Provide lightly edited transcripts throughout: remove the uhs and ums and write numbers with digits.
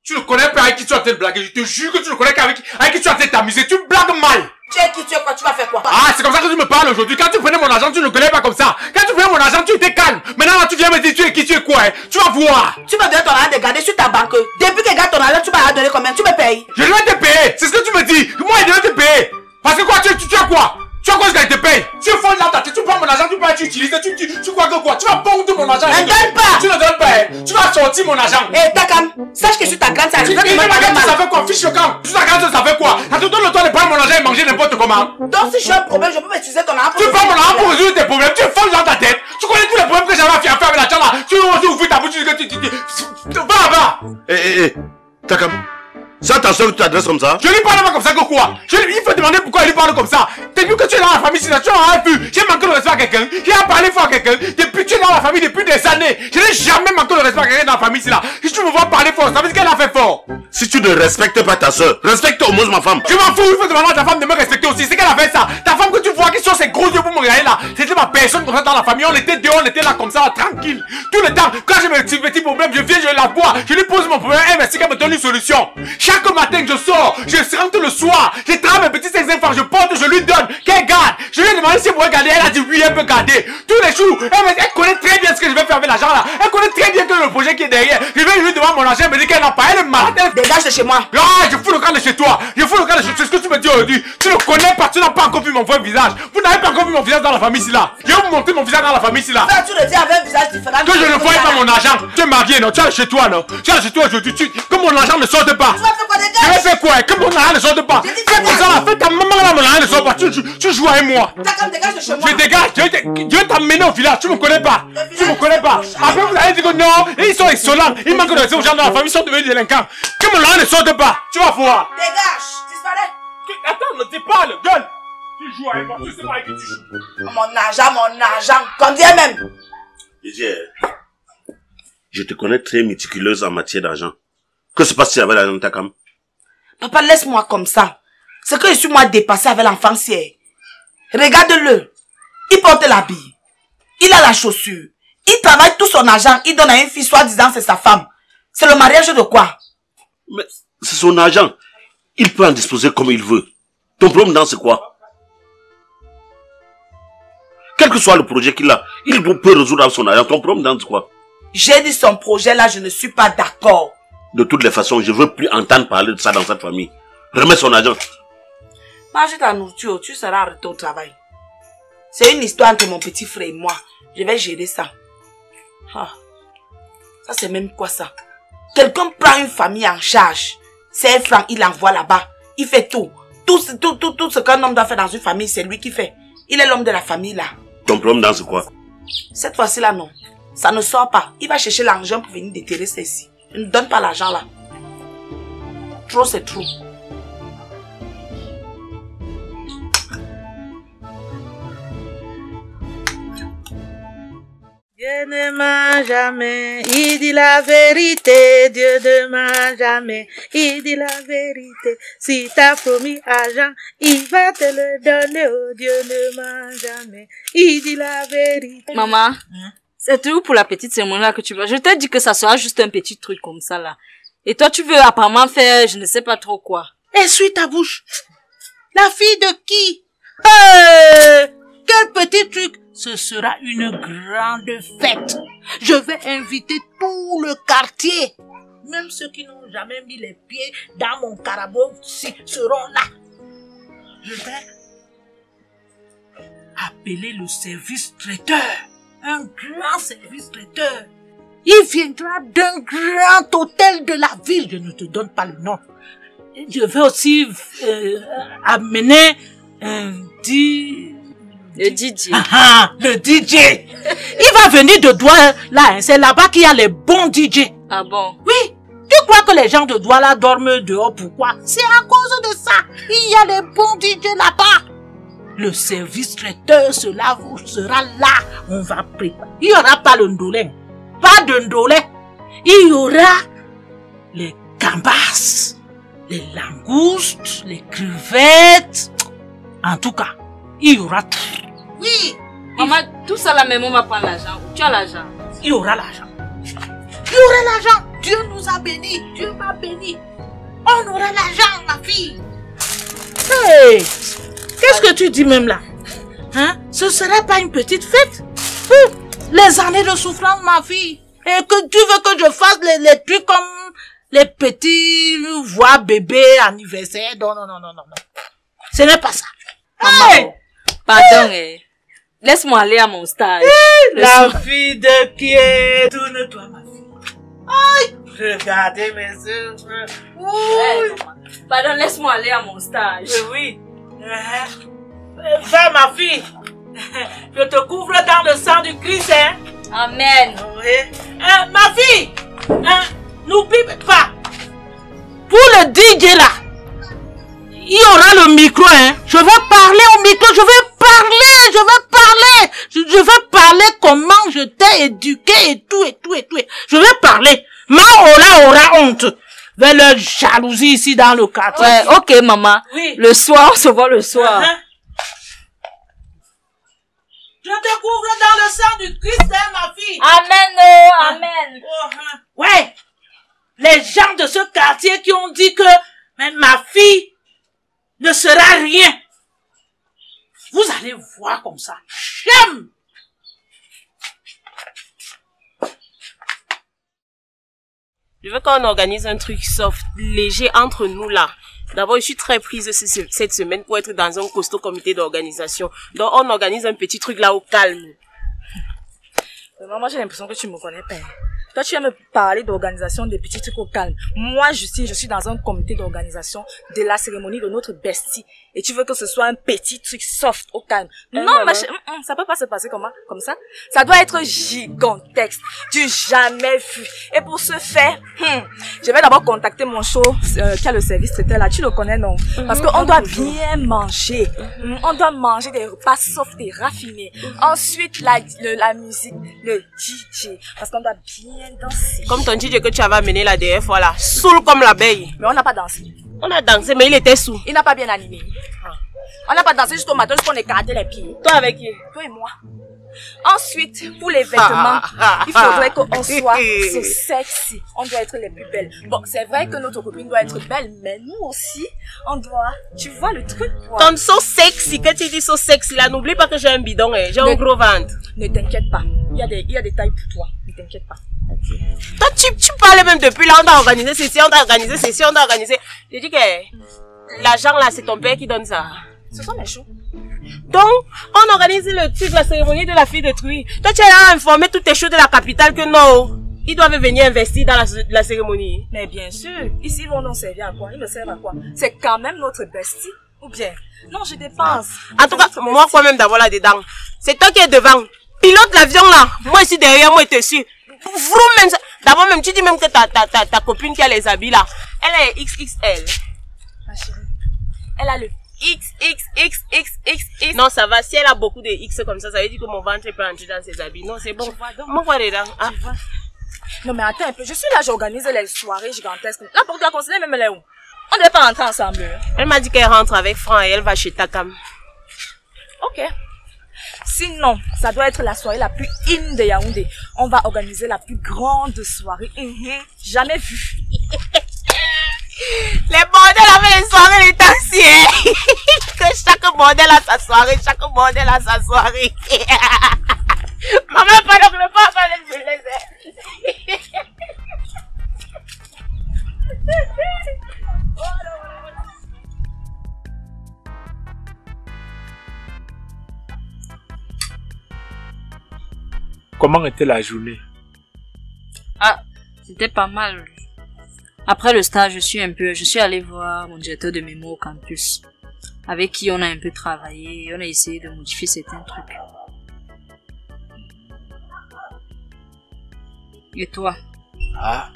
Tu ne connais pas avec qui tu es en train de blaguer. Je te jure que tu ne connais qu'avec qui tu es en train de t'amuser. Tu blagues mal. Tu es qui, tu es quoi, tu vas faire quoi? Ah, c'est comme ça que tu me parles aujourd'hui. Quand tu prenais mon argent, tu ne connais pas comme ça. Quand tu prenais mon argent, tu étais calme. Maintenant, là, tu viens me dire tu es qui, tu es quoi, hein? Tu vas voir. Tu me donnes ton argent de garder sur ta banque. Depuis que garde ton argent, tu vas donner combien? Tu me payes? Je devais te payer. C'est ce que tu me dis. Moi, je devais te payer. Parce que quoi, tu as quoi? Tu as quoi que je te paye? Tu es folle dans ta tête, tu prends mon argent, tu utilises, tu crois que quoi? Tu vas pondre mon argent. Ne donne pas! Tu ne donnes pas, hein? Tu vas sortir mon argent. Eh, Takam, sache que je suis ta grande sœur. Tu me regardes, ça fait quoi? Fiche le camp. Tu ta grande, ça fait quoi? Ça te donne le temps de prendre mon argent et manger n'importe comment. Donc si j'ai un problème, je peux utiliser ton argent. Tu prends mon argent pour résoudre tes problèmes. Tu es folle dans ta tête. Tu connais tous les problèmes que j'avais à faire avec l'argent là. Tu ouvres ta bouche, tu va. Eh, Takam. C'est ta soeur que tu t'adresses comme ça? Je lui parle pas comme ça que quoi? Il faut demander pourquoi il lui parle comme ça. Depuis que tu es dans la famille, tu as vu. J'ai manqué de respect à quelqu'un. J'ai parlé fort à quelqu'un. Depuis que tu es dans la famille depuis des années. Je n'ai jamais manqué de respect à quelqu'un dans la famille là. Si tu me vois parler fort, ça veut dire qu'elle a fait fort. Si tu ne respectes pas ta soeur, respecte au moins ma femme. Je m'en fous, il faut demander à ta femme de me respecter aussi. C'est qu'elle a fait ça. Ta femme que tu vois qui sont ses gros yeux pour me regarder là. C'était ma personne comme ça dans la famille. On était dehors, on était là comme ça, tranquille. Tout le temps, quand j'ai mes petits problèmes, je viens, je la vois. Je lui pose mon problème. Elle merci qu'elle me donne une solution. Chaque matin, je sors, je rentre le soir. Je travaille mes petits enfants, je porte, je lui donne. Qu'elle garde. Je lui ai demandé si elle pourrait garder. Elle a dit oui, elle peut garder. Tous les jours, elle connaît très bien ce que je vais faire avec l'argent là. Elle connaît très bien que le projet qui est derrière. Je vais lui demander mon argent, elle me dit qu'elle n'a pas. Elle est malade. Dégage de chez moi. Ah, je fous le camp de chez toi. Je fous le camp de chez toi. C'est ce que tu me dis aujourd'hui. Tu ne connais pas, tu n'as pas encore vu mon vrai visage. Vous n'avez pas encore vu mon visage dans la famille ici là. Je vais vous montrer mon visage dans la famille ici là. Tu le dis avec un visage différent. Que je ne voyais pas mon argent. Tu es marié, non? Tu es chez toi, non? Tu es chez toi aujourd'hui. Que mon argent ne sorte pas. Tu vas faire quoi, dégage? Je vais faire quoi? Que mon argent ne sorte pas. Fais comme ça là. Fais ta maman là, mon argent ne sort pas. Tu joues avec moi. Takam, dégage de chez moi. Je dégage. Je vais t'amener au village. Tu me connais pas. Tu me connais pas. Après vous allez dire que non. Ils sont insolents. Ils manquent de respect aux gens dans la famille. Ils sont devenus délinquants. Que mon argent ne sorte pas. Tu vas voir. Dégage, disparais. Attends, ne dis pas le gueule. Tu joues avec moi. Tu sais pas avec qui tu joues. Mon argent. Combien même? Je te connais très méticuleuse en matière d'argent. Que se passe-t-il avec l'argent de Takam? Papa, laisse-moi comme ça. C'est que je suis moi dépassé avec l'enfant hier. Regarde-le. Il porte l'habit. Il a la chaussure. Il travaille tout son argent. Il donne à une fille soi-disant c'est sa femme. C'est le mariage de quoi? Mais c'est son argent. Il peut en disposer comme il veut. Ton problème dans c'est quoi? Quel que soit le projet qu'il a, il peut résoudre son argent. Ton problème dans c'est quoi? J'ai dit son projet là, je ne suis pas d'accord. De toutes les façons, je ne veux plus entendre parler de ça dans cette famille. Remets son argent. Mange ta nourriture, tu seras arrêté au travail. C'est une histoire entre mon petit frère et moi. Je vais gérer ça. Ah. Ça c'est même quoi ça? Quelqu'un prend une famille en charge. 5 francs, il envoie là-bas. Il fait tout. Tout ce qu'un homme doit faire dans une famille, c'est lui qui fait. Il est l'homme de la famille là. Ton problème dans c'est quoi? Cette fois-ci là, non. Ça ne sort pas. Il va chercher l'argent pour venir déterrer celle-ci. Il ne donne pas l'argent là. Trop c'est trop. Dieu ne ment jamais, il dit la vérité. Dieu ne ment jamais, il dit la vérité. Si t'as promis argent, il va te le donner. Oh, Dieu ne ment jamais, il dit la vérité. Maman, c'est toujours pour la petite cérémonie là que tu veux. Je t'ai dit que ça sera juste un petit truc comme ça là. Et toi, tu veux apparemment faire je ne sais pas trop quoi. Essuie ta bouche. La fille de qui? Quel petit truc. Ce sera une grande fête. Je vais inviter tout le quartier. Même ceux qui n'ont jamais mis les pieds dans mon carabo seront là. Je vais appeler le service traiteur. Un grand service traiteur. Il viendra d'un grand hôtel de la ville. Je ne te donne pas le nom. Je vais aussi amener le DJ. Le DJ. Il va venir de Douala là. C'est là-bas qu'il y a les bons DJ. Ah bon? Oui. Tu crois que les gens de Douala dorment dehors? Pourquoi? C'est à cause de ça. Il y a les bons DJ là-bas. Le service traiteur sera là. On va préparer. Il n'y aura pas le ndolé. Pas de ndolé. Il y aura les gambas, les langoustes, les crevettes. En tout cas, il y aura tout. Oui. Maman, tout ça là même on va prendre l'argent. Tu as l'argent? Il y aura l'argent. Il y aura l'argent. Dieu nous a bénis. Dieu m'a béni. On aura l'argent, ma fille. Hey, qu'est-ce que tu dis même là? Hein? Ce serait pas une petite fête? Les années de souffrance, ma fille. Et que tu veux que je fasse les trucs comme les petits voix bébé anniversaire? Non. Ce n'est pas ça. Maman, pardon, laisse-moi aller à mon stage. La fille de pied. Tourne-toi, ma fille. Aïe, regardez mes œuvres. Pardon, laisse-moi aller à mon stage. Oui. Va, ma fille. Je te couvre dans le sang du Christ, hein. Amen. Oui. Ma fille, n'oublie pas. Pour le DJ là, il y aura le micro, hein. Je vais parler au micro, je vais parler comment je t'ai éduqué et tout. Je vais parler. Ma aura honte. Vers leur jalousie ici dans le quartier. Ouais, ok, maman. Oui. Le soir, on se voit le soir. Je te couvre dans le sang du Christ, hein, ma fille. Amen, amen. Ouais. Les gens de ce quartier qui ont dit que ma fille ne sera rien. Vous allez voir comme ça. J'aime. Je veux qu'on organise un truc soft, léger entre nous là. D'abord, je suis très prise cette semaine pour être dans un costaud comité d'organisation. Donc, on organise un petit truc là au calme. Moi, j'ai l'impression que tu me connais pas. Toi, tu viens me parler d'organisation des petits trucs au calme. Moi, Justine, je suis dans un comité d'organisation de la cérémonie de notre bestie. Et tu veux que ce soit un petit truc soft au calme. Non, ça peut pas se passer comme ça. Ça doit être gigantesque, du jamais vu. Et pour ce faire, je vais d'abord contacter mon show qui a le service traiteur là. Tu le connais, non? Parce qu'on doit bien manger. On doit manger des repas soft et raffinés. Ensuite, la musique, le DJ. Parce qu'on doit bien danser. Comme ton DJ que tu avais amené la dernière fois là, saoul comme l'abeille. Mais on n'a pas dansé. On a dansé, mais il était sous. Il n'a pas bien animé. On n'a pas dansé jusqu'au matin, jusqu'on écartait les pieds. Toi avec qui? Toi et moi. Ensuite, pour les vêtements, il faudrait qu'on soit so sexy. On doit être les plus belles. Bon, c'est vrai que notre copine doit être belle, mais nous aussi, on doit... Tu vois le truc, quoi. Ton so sexy, que tu dis so sexy là, n'oublie pas que j'ai un bidon, j'ai un gros ventre. Ne t'inquiète pas. Il y a des tailles pour toi. Ne t'inquiète pas. Toi, tu parles même depuis là, on doit organiser ceci, on doit organiser ceci, on doit organiser... Je dis que l'argent là, c'est ton père qui donne ça. Ce sont mes choux. Donc, on organise le truc, la cérémonie de la fille de Truy. Toi, tu es là à informer tous tes choux de la capitale que non, ils doivent venir investir dans la cérémonie. Mais bien sûr, ici, ils vont nous servir à quoi? Ils me servent à quoi? C'est quand même notre bestie. Ou bien? Non, je dépense. En tout cas, moi, quand même d'abord là-dedans. C'est toi qui es devant. Pilote l'avion là. Moi ici derrière, moi je te suis. D'abord même, tu dis même que ta copine qui a les habits là, elle est XXL. Ma chérie, elle a le XXXXXX. Non, ça va. Si elle a beaucoup de X comme ça veut dire que mon ventre peut entrer dans ses habits. Non, c'est bon. Moi, quoi dedans? Ah. Non, mais attends un peu. Je suis là, j'organise les soirées gigantesques. Là, pour te la considérer, même elle est où? On ne devait pas rentrer ensemble. Elle m'a dit qu'elle rentre avec Franck et elle va chez Takam. Ok. Sinon, ça doit être la soirée la plus in de Yaoundé. On va organiser la plus grande soirée jamais vue. Les bordels avec les soirées, les taxis. Que chaque bordel a sa soirée, chaque bordel a sa soirée. Maman, pas le pas le laisser. Comment était la journée? Ah, c'était pas mal. Après le stage, je suis allée voir mon directeur de mémo au campus, avec qui on a un peu travaillé, on a essayé de modifier certains trucs. Et toi? Ah,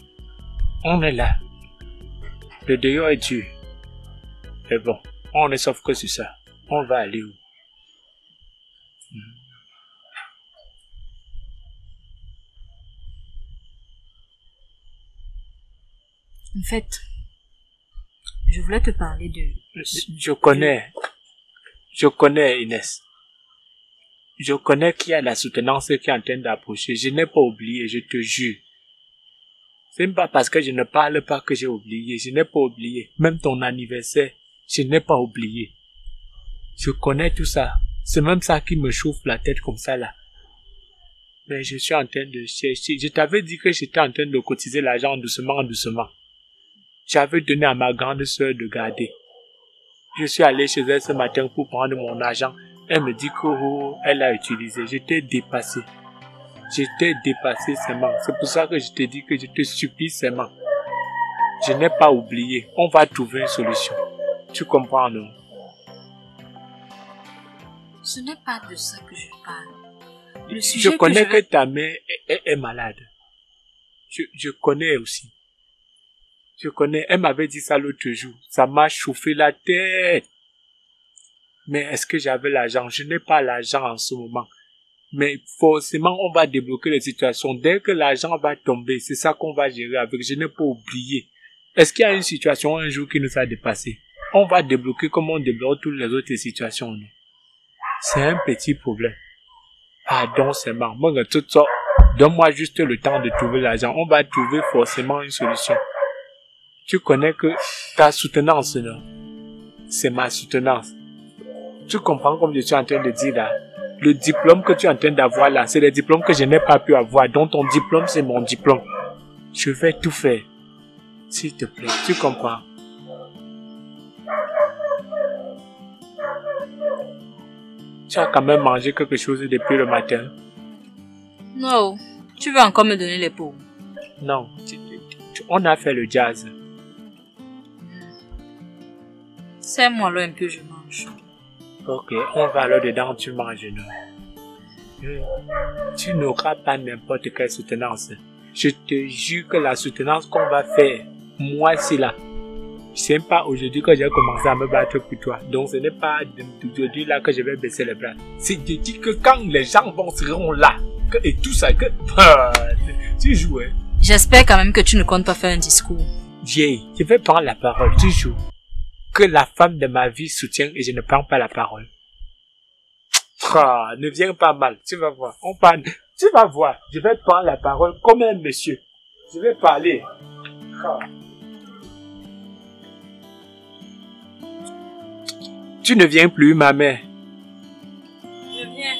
on est là. Le dehors est dur. Mais bon, on est sauf que sur ça. On va aller où? En fait, je voulais te parler de... Je connais Inès. Je connais qu'il y a la soutenance qui est en train d'approcher. Je n'ai pas oublié, je te jure. C'est même pas parce que je ne parle pas que j'ai oublié. Je n'ai pas oublié. Même ton anniversaire, je n'ai pas oublié. Je connais tout ça. C'est même ça qui me chauffe la tête comme ça là. Mais je suis en train de chercher. Je t'avais dit que j'étais en train de cotiser l'argent doucement, doucement. J'avais donné à ma grande sœur de garder. Je suis allé chez elle ce matin pour prendre mon argent. Elle me dit qu'elle a utilisé. J'étais dépassé. J'étais dépassé seulement. C'est pour ça que je te dis que je te supplie seulement. Je n'ai pas oublié. On va trouver une solution. Tu comprends, non? Ce n'est pas de ça que je parle. Le sujet Je connais que ta mère est malade. Je connais aussi. Je connais. Elle m'avait dit ça l'autre jour. Ça m'a chauffé la tête. Mais est-ce que j'avais l'argent? Je n'ai pas l'argent en ce moment. Mais forcément, on va débloquer les situations. Dès que l'argent va tomber, c'est ça qu'on va gérer avec. Je n'ai pas oublié. Est-ce qu'il y a une situation un jour qui nous a dépassé? On va débloquer comme on débloque toutes les autres situations. Non? C'est un petit problème. Pardon seulement. Moi, tout ça, donne-moi juste le temps de trouver l'argent. On va trouver forcément une solution. Tu connais que ta soutenance, non? C'est ma soutenance. Tu comprends comme je suis en train de dire là? Le diplôme que tu es en train d'avoir là, c'est le diplôme que je n'ai pas pu avoir. Donc ton diplôme, c'est mon diplôme. Je vais tout faire. S'il te plaît, tu comprends? Tu as quand même mangé quelque chose depuis le matin? Non. Tu veux encore me donner les pots? Non. On a fait le jazz. Serre-moi là un peu, je mange. Ok, on va alors dedans, tu manges. Tu n'auras pas n'importe quelle soutenance. Je te jure que la soutenance qu'on va faire, moi c'est là. C'est pas aujourd'hui que j'ai commencé à me battre pour toi. Donc ce n'est pas d'aujourd'hui là que je vais baisser les bras. C'est de dire que quand les gens seront là, et tout ça, que tu joues. Hein? J'espère quand même que tu ne comptes pas faire un discours. Jay, je vais prendre la parole, tu joues. Que la femme de ma vie soutient et je ne prends pas la parole. Ne viens pas mal, tu vas voir. On parle, tu vas voir. Je vais prendre la parole comme un monsieur. Je vais parler. Tu ne viens plus, ma mère. Je viens.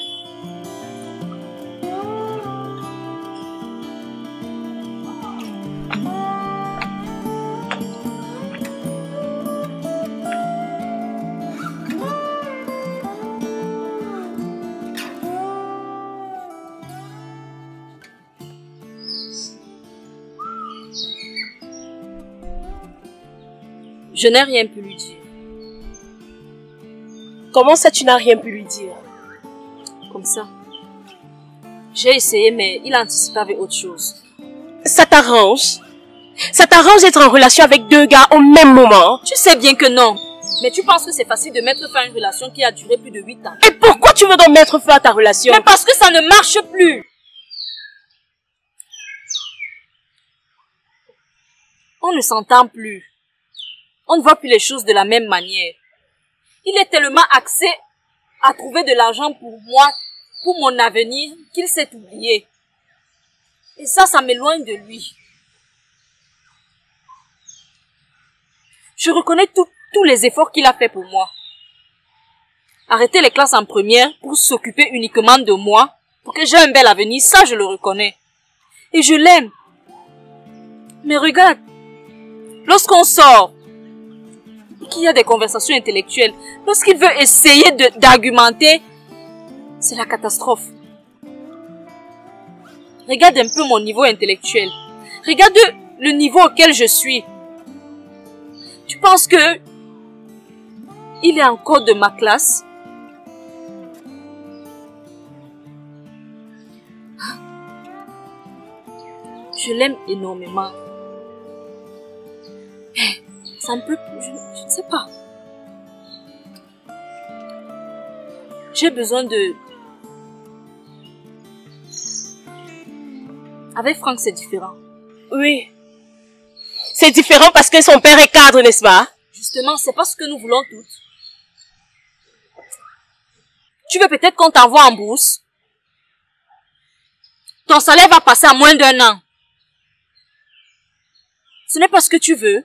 Je n'ai rien pu lui dire. Comment ça, tu n'as rien pu lui dire? Comme ça. J'ai essayé, mais il anticipait avec autre chose. Ça t'arrange? Ça t'arrange d'être en relation avec deux gars au même moment? Tu sais bien que non. Mais tu penses que c'est facile de mettre fin à une relation qui a duré plus de 8 ans? Et pourquoi tu veux donc mettre fin à ta relation? Mais parce que ça ne marche plus. On ne s'entend plus. On ne voit plus les choses de la même manière. Il est tellement axé à trouver de l'argent pour moi, pour mon avenir, qu'il s'est oublié. Et ça m'éloigne de lui. Je reconnais tous les efforts qu'il a fait pour moi. Arrêter les classes en première pour s'occuper uniquement de moi, pour que j'ai un bel avenir, ça je le reconnais. Et je l'aime. Mais regarde, lorsqu'on sort, qu'il y a des conversations intellectuelles, lorsqu'il veut essayer d'argumenter, c'est la catastrophe. Regarde un peu mon niveau intellectuel. Regarde le niveau auquel je suis. Tu penses que il est encore de ma classe? Je l'aime énormément. Ça ne peut plus, je ne sais pas. J'ai besoin de... Avec Franck, c'est différent. Oui. C'est différent parce que son père est cadre, n'est-ce pas? Justement, c'est pas ce que nous voulons toutes. Tu veux peut-être qu'on t'envoie en bourse? Ton salaire va passer à moins d'1 an. Ce n'est pas ce que tu veux.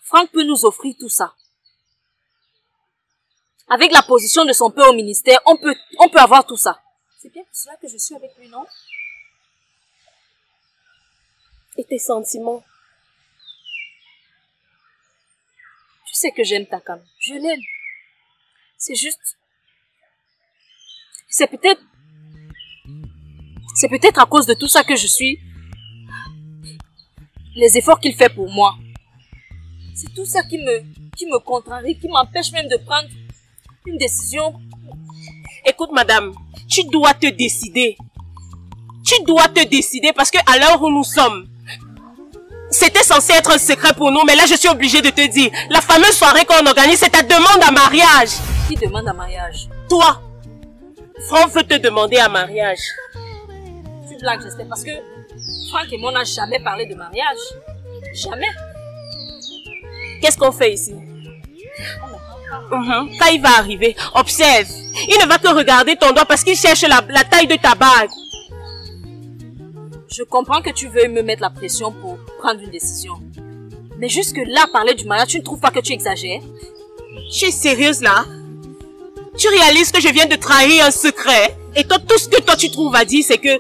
Franck peut nous offrir tout ça. Avec la position de son père au ministère, on peut avoir tout ça. C'est bien pour cela que je suis avec lui, non? Et tes sentiments? Tu sais que j'aime ta cam. Je l'aime. C'est juste... C'est peut-être à cause de tout ça que je suis... Les efforts qu'il fait pour moi. C'est tout ça qui me contrarie, qui m'empêche même de prendre une décision. Écoute, madame, tu dois te décider. Tu dois te décider parce que à l'heure où nous sommes, c'était censé être un secret pour nous, mais là je suis obligée de te dire, la fameuse soirée qu'on organise, c'est ta demande à mariage. Qui demande à mariage? Toi. Franck veut te demander à mariage. Tu blagues, j'espère, parce que Franck et moi n'ont jamais parlé de mariage. Jamais. Qu'est-ce qu'on fait ici? Quand il va arriver, observe. Il ne va que regarder ton doigt parce qu'il cherche la taille de ta bague. Je comprends que tu veuilles me mettre la pression pour prendre une décision. Mais jusque là, parler du mariage, tu ne trouves pas que tu exagères? Tu es sérieuse là? Tu réalises que je viens de trahir un secret? Et toi, tout ce que toi tu trouves à dire, c'est que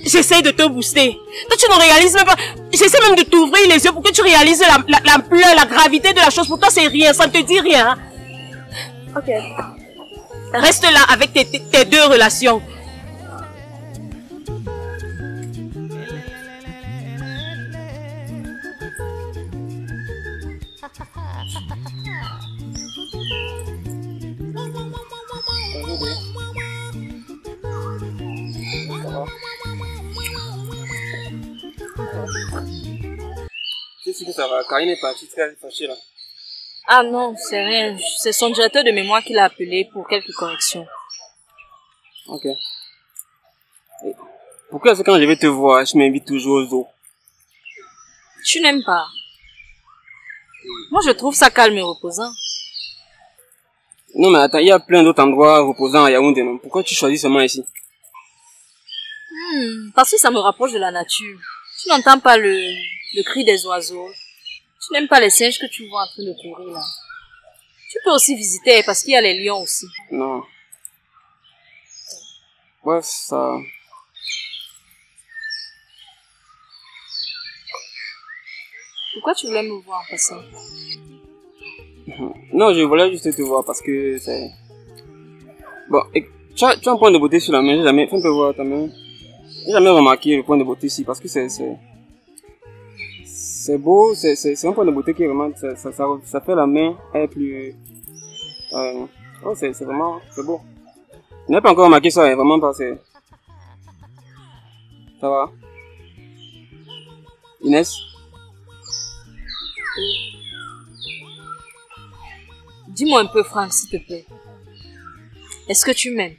j'essaie de te booster. Toi, tu ne réalises même pas. J'essaie même de t'ouvrir les yeux pour que tu réalises l'ampleur, la gravité de la chose. Pour toi, c'est rien. Ça ne te dit rien. Ok. Reste là avec tes deux relations. Qu'est-ce que ça va? Karine est partie très fâchée là. Ah non, c'est rien. C'est son directeur de mémoire qui l'a appelé pour quelques corrections. Ok. Et pourquoi est-ce que quand je vais te voir, je m'invite toujours aux eaux? Tu n'aimes pas? Moi, je trouve ça calme et reposant. Non mais attends, il y a plein d'autres endroits reposants à Yaoundé, non? Pourquoi tu choisis seulement ici? Parce que ça me rapproche de la nature. Tu n'entends pas le cri des oiseaux. Tu n'aimes pas les singes que tu vois en train de courir là. Tu peux aussi visiter parce qu'il y a les lions aussi. Non. Bref, ça... Pourquoi tu voulais me voir en passant? Non, je voulais juste te voir parce que c'est... Bon, tu as un point de beauté sur la main, j'ai jamais... Fais un peu voir ta main. J'ai jamais remarqué le point de beauté ici parce que c'est beau, c'est un point de beauté qui est vraiment... Ça fait la main être plus... oh, c'est vraiment... C'est beau. Je n'ai pas encore remarqué ça, hein, vraiment pas, c'est... Ça va? Inès? Dis-moi un peu, Franck, s'il te plaît. Est-ce que tu m'aimes?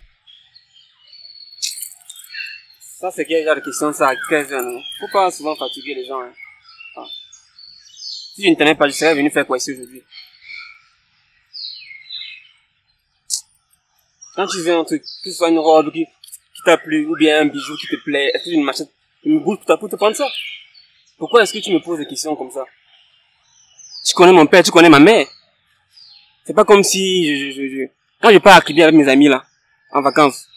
Ça, c'est quel genre de question, ça, à 15 ans, non? Faut pas souvent fatiguer les gens, hein. Ah. Si je ne tenais pas, je serais venu faire quoi ici aujourd'hui? Quand tu veux un truc, que ce soit une robe qui t'a plu, ou bien un bijou qui te plaît, est-ce que tu m'achètes une boule pour te prendre ça? Pourquoi est-ce que tu me poses des questions comme ça? Tu connais mon père, tu connais ma mère. C'est pas comme si quand je pars à Kribi avec mes amis là, en vacances,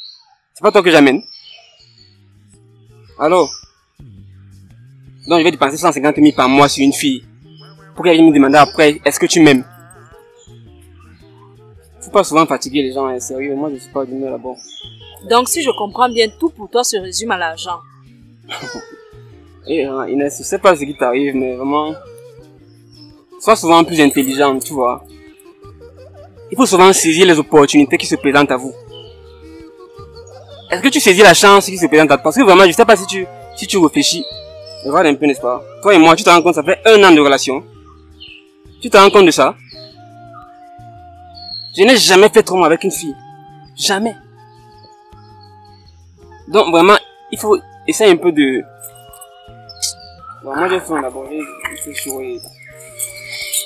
c'est pas toi que j'amène. Alors, donc je vais dépenser 150 000 par mois sur une fille. Pour qu'elle vienne me demander après, est-ce que tu m'aimes? Faut pas souvent fatiguer les gens, hein, sérieux, moi je suis pas d'humeur là-bas. Donc si je comprends bien, tout pour toi se résume à l'argent. Et Inès, je sais pas ce qui t'arrive, mais vraiment, sois souvent plus intelligente, tu vois. Il faut souvent saisir les opportunités qui se présentent à vous. Est-ce que tu saisis la chance qui se présente à toi? Parce que vraiment, je sais pas si tu réfléchis. Regarde un peu, n'est-ce pas? Toi et moi, tu te rends compte, ça fait 1 an de relation. Tu te rends compte de ça? Je n'ai jamais fait trop mal avec une fille. Jamais. Donc vraiment, il faut essayer un peu de... Bon, moi j'ai faim d'abord, j'ai chaud et...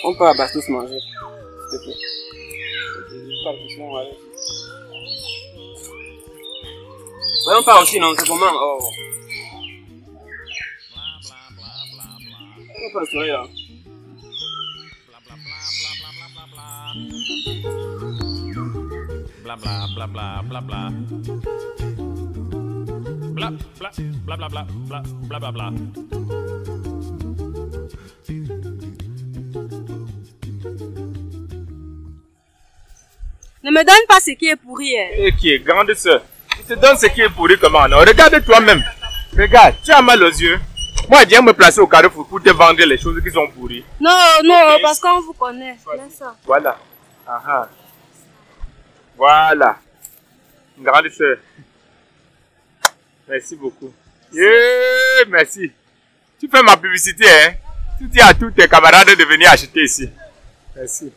On peut à Bastos manger, s'il te plaît. Ouais, on part aussi, non? C'est comment? Oh. pas le soleil là. Bla bla bla bla bla bla. Bla bla bla bla bla bla bla bla bla. Ne me donne pas ce qui est pourri. Et qui est grande sœur. Tu te donnes ce qui est pourri comment? Non, regarde toi-même. Regarde, tu as mal aux yeux. Moi, viens me placer au carrefour pour te vendre les choses qui sont pourries. Non, non, parce qu'on vous connaît. Laisse ça. Voilà. Aha. Voilà. Grande sœur. Merci beaucoup. Yeah, merci. Tu fais ma publicité, hein? Tu dis à tous tes camarades de venir acheter ici. Merci.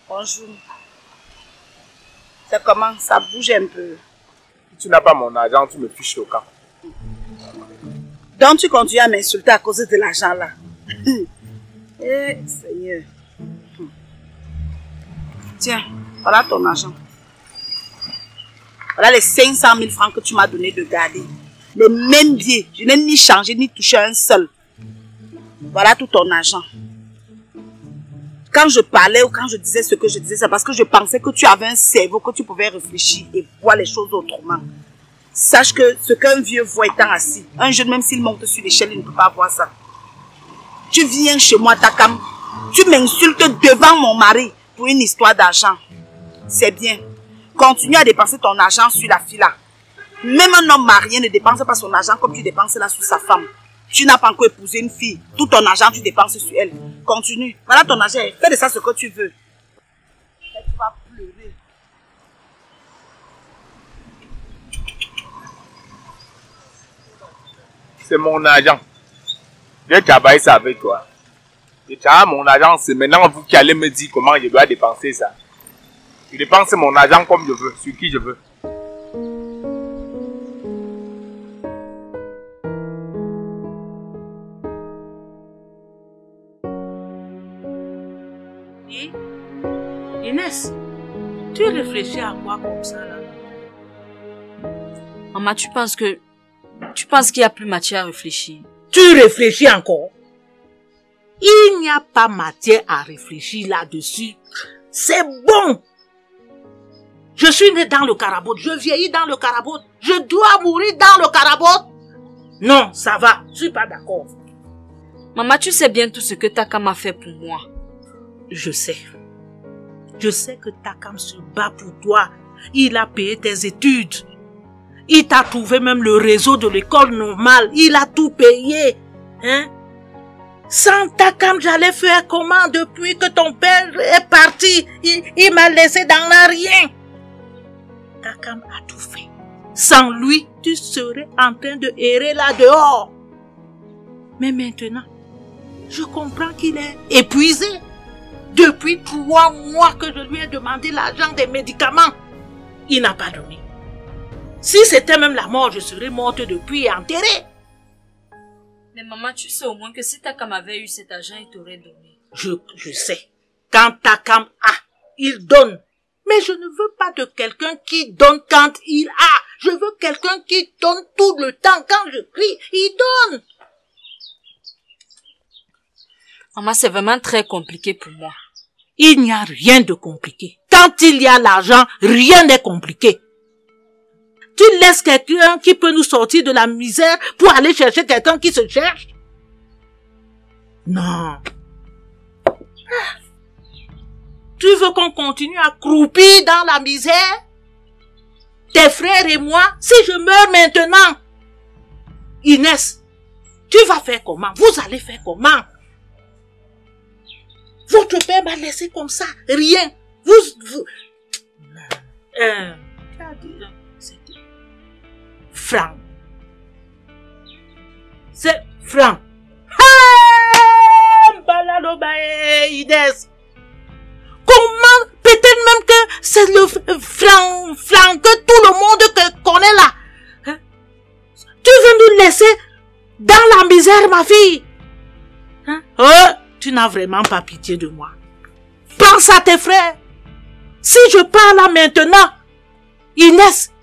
Bonjour. C'est comment? Ça bouge un peu. Si tu n'as pas mon argent, tu me fiches au camp. Donc tu continues à m'insulter à cause de l'argent là. Eh, Seigneur. Tiens, voilà ton argent. Voilà les 500 000 francs que tu m'as donné de garder. Les mêmes billets. Je n'ai ni changé ni touché un seul. Voilà tout ton argent. Quand je parlais ou quand je disais ce que je disais, c'est parce que je pensais que tu avais un cerveau, que tu pouvais réfléchir et voir les choses autrement. Sache que ce qu'un vieux voit étant assis, un jeune, même s'il monte sur l'échelle, il ne peut pas voir ça. Tu viens chez moi, Takam, tu m'insultes devant mon mari pour une histoire d'argent. C'est bien. Continue à dépenser ton argent sur la fille là. Même un homme marié ne dépense pas son argent comme tu dépenses là sur sa femme. Tu n'as pas encore épousé une fille. Tout ton argent, tu dépenses sur elle. Continue. Voilà ton argent. Fais de ça ce que tu veux. Et tu vas pleurer. C'est mon argent. J'ai travaillé ça avec toi. Et tu as mon argent, c'est maintenant vous qui allez me dire comment je dois dépenser ça. Je dépense mon argent comme je veux, sur qui je veux. Inès, tu réfléchis à quoi comme ça là? Maman, tu penses qu'il y a plus matière à réfléchir? Tu réfléchis encore? Il n'y a pas matière à réfléchir là-dessus. C'est bon. Je suis né dans le Carabote, je vieillis dans le Carabote, je dois mourir dans le Carabote. Non, ça va, je suis pas d'accord. Maman, tu sais bien tout ce que Takam a fait pour moi. Je sais. Je sais que Takam se bat pour toi. Il a payé tes études. Il t'a trouvé même le réseau de l'école normale. Il a tout payé. Hein? Sans Takam, j'allais faire comment depuis que ton père est parti? Il m'a laissé dans la rien. Takam a tout fait. Sans lui, tu serais en train de errer là dehors. Mais maintenant, je comprends qu'il est épuisé. Depuis 3 mois que je lui ai demandé l'argent des médicaments, il n'a pas donné. Si c'était même la mort, je serais morte depuis et enterrée. Mais maman, tu sais au moins que si Takam avait eu cet argent, il t'aurait donné. Je sais. Quand Takam a, il donne. Mais je ne veux pas de quelqu'un qui donne quand il a. Je veux quelqu'un qui donne tout le temps. Quand je crie, il donne. Maman, c'est vraiment très compliqué pour moi. Il n'y a rien de compliqué. Quand il y a l'argent, rien n'est compliqué. Tu laisses quelqu'un qui peut nous sortir de la misère pour aller chercher quelqu'un qui se cherche? Non. Tu veux qu'on continue à croupir dans la misère? Tes frères et moi, si je meurs maintenant, Inès, tu vas faire comment? Vous allez faire comment? Votre père m'a laissé comme ça, rien. C'était franc. C'est franc. Comment peut-être même que c'est le franc que tout le monde connaît là. Hein? Tu veux nous laisser dans la misère, ma fille? Hein? Tu n'as vraiment pas pitié de moi. Pense à tes frères. Si je pars là maintenant, Inès,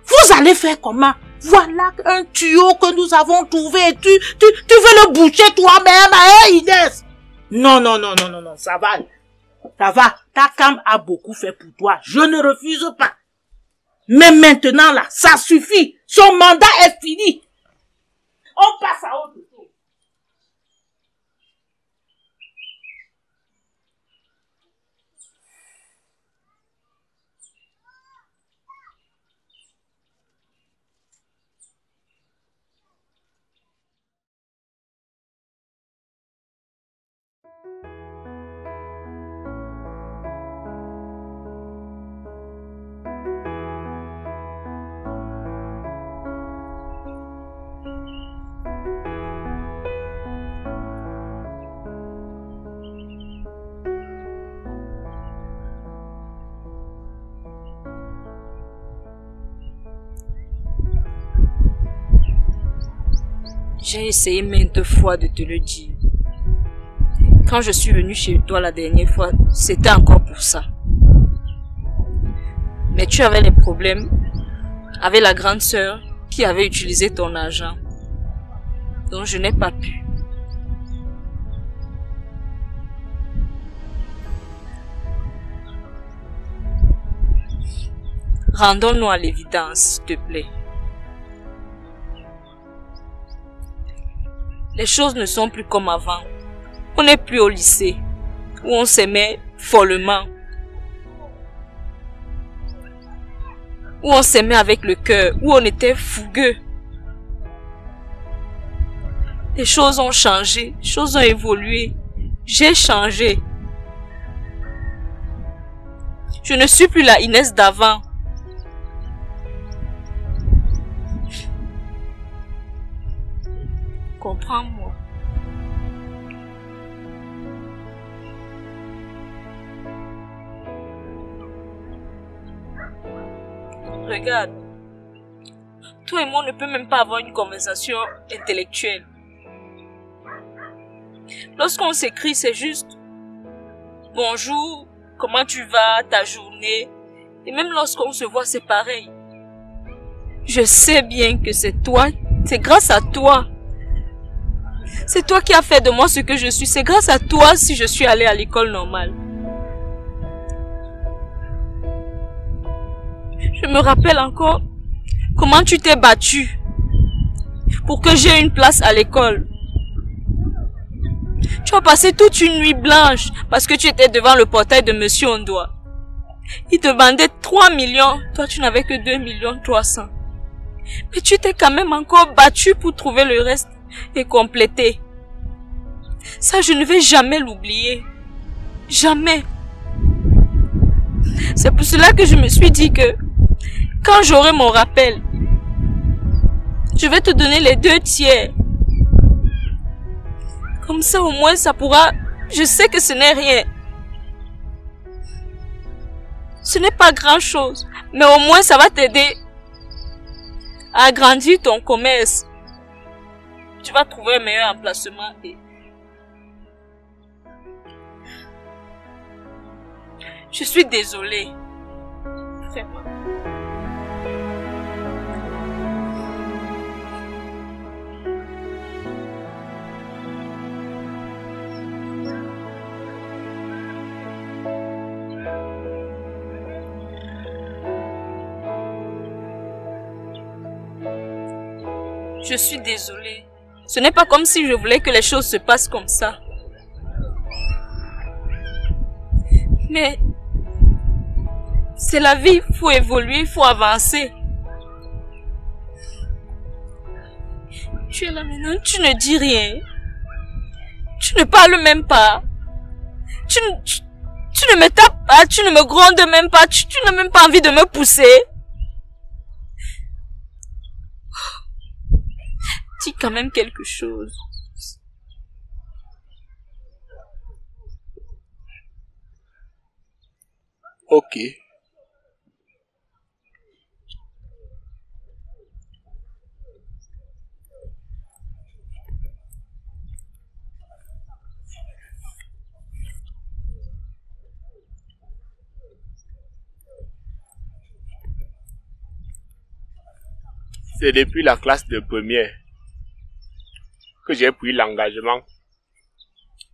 vous allez faire comment? Voilà un tuyau que nous avons trouvé. Tu veux le boucher toi-même, hein, Inès? Non, ça va. Ça va. Ta cam a beaucoup fait pour toi. Je ne refuse pas. Mais maintenant là, ça suffit. Son mandat est fini. On passe à autre chose. J'ai essayé maintes fois de te le dire. Quand je suis venue chez toi la dernière fois, c'était encore pour ça. Mais tu avais les problèmes avec la grande sœur qui avait utilisé ton argent. Donc je n'ai pas pu. Rendons-nous à l'évidence, s'il te plaît. Les choses ne sont plus comme avant. On n'est plus au lycée, où on s'aimait follement. Où on s'aimait avec le cœur, où on était fougueux. Les choses ont changé, les choses ont évolué. J'ai changé. Je ne suis plus la Inès d'avant. Comprends-moi. Regarde. Toi et moi, on ne peut même pas avoir une conversation intellectuelle. Lorsqu'on s'écrit, c'est juste « Bonjour, comment tu vas, ta journée ?» Et même lorsqu'on se voit, c'est pareil. Je sais bien que c'est toi, c'est grâce à toi. C'est toi qui as fait de moi ce que je suis. C'est grâce à toi si je suis allée à l'école normale. Je me rappelle encore comment tu t'es battue pour que j'aie une place à l'école. Tu as passé toute une nuit blanche parce que tu étais devant le portail de Monsieur Ondoa. Il demandait 3 millions. Toi, tu n'avais que 2 millions 300. Mais tu t'es quand même encore battue pour trouver le reste et compléter. Ça, je ne vais jamais l'oublier. Jamais. C'est pour cela que je me suis dit que quand j'aurai mon rappel, je vais te donner les 2 tiers. Comme ça, au moins, ça pourra... Je sais que ce n'est rien. Ce n'est pas grand-chose. Mais au moins, ça va t'aider à agrandir ton commerce. Tu vas trouver un meilleur emplacement. Et... Je suis désolée. Vraiment. Je suis désolée. Ce n'est pas comme si je voulais que les choses se passent comme ça. Mais c'est la vie, il faut évoluer, il faut avancer. Tu es là maintenant, tu ne dis rien. Tu ne parles même pas. Tu ne me tapes pas, tu ne me grondes même pas, tu n'as même pas envie de me pousser. Dis quand même quelque chose. Ok. C'est depuis la classe de première que j'ai pris l'engagement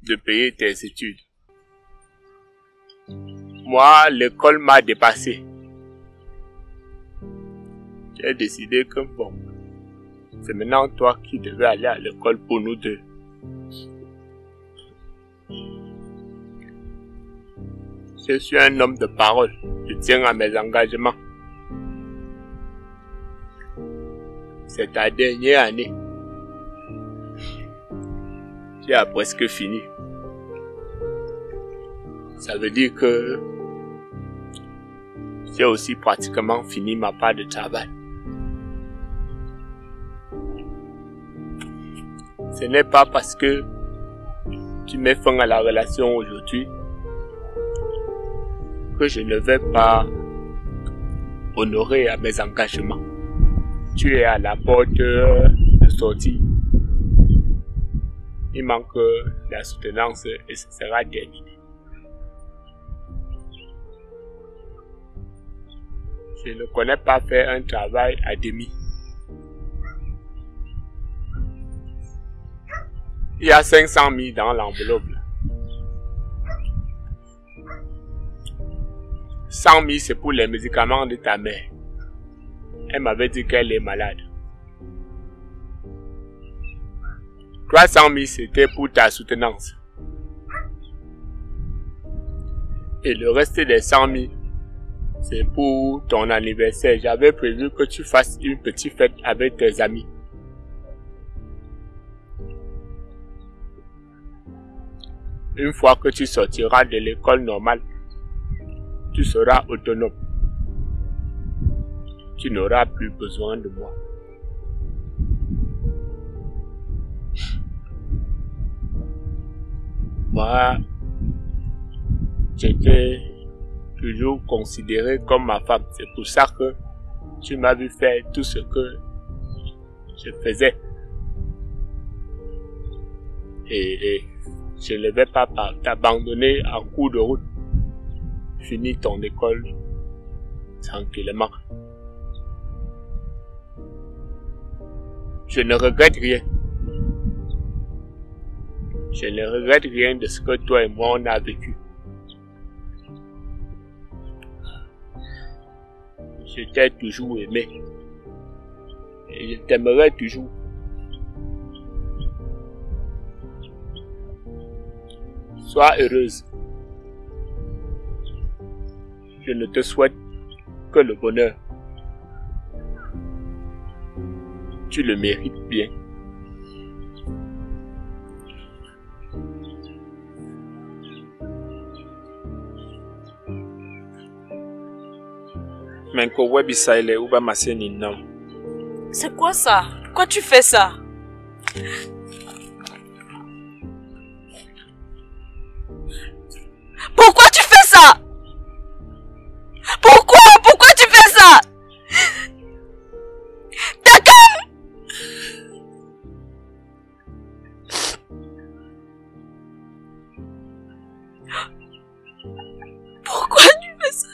de payer tes études. Moi, l'école m'a dépassé. J'ai décidé que bon, c'est maintenant toi qui devais aller à l'école pour nous deux. Je suis un homme de parole. Je tiens à mes engagements. C'est ta dernière année. Tu as presque fini. Ça veut dire que j'ai aussi pratiquement fini ma part de travail. Ce n'est pas parce que tu mets fin à la relation aujourd'hui que je ne vais pas honorer à mes engagements. Tu es à la porte de sortie. Il manque la soutenance et ce sera terminé. Je ne connais pas faire un travail à demi. Il y a 500 000 dans l'enveloppe. 100 000 c'est pour les médicaments de ta mère. Elle m'avait dit qu'elle est malade. 300 000 c'était pour ta soutenance. Et le reste des 100 000 c'est pour ton anniversaire. J'avais prévu que tu fasses une petite fête avec tes amis. Une fois que tu sortiras de l'école normale, tu seras autonome. Tu n'auras plus besoin de moi. Moi, j'étais toujours considéré comme ma femme. C'est pour ça que tu m'as vu faire tout ce que je faisais. Et je ne vais pas t'abandonner en cours de route. Finis ton école tranquillement. Je ne regrette rien. Je ne regrette rien de ce que toi et moi on a vécu. Je t'ai toujours aimé. Et je t'aimerai toujours. Sois heureuse. Je ne te souhaite que le bonheur. Tu le mérites bien. C'est quoi ça? Pourquoi tu fais ça? Pourquoi tu fais ça? Pourquoi tu fais ça? Takam! Pourquoi tu fais ça?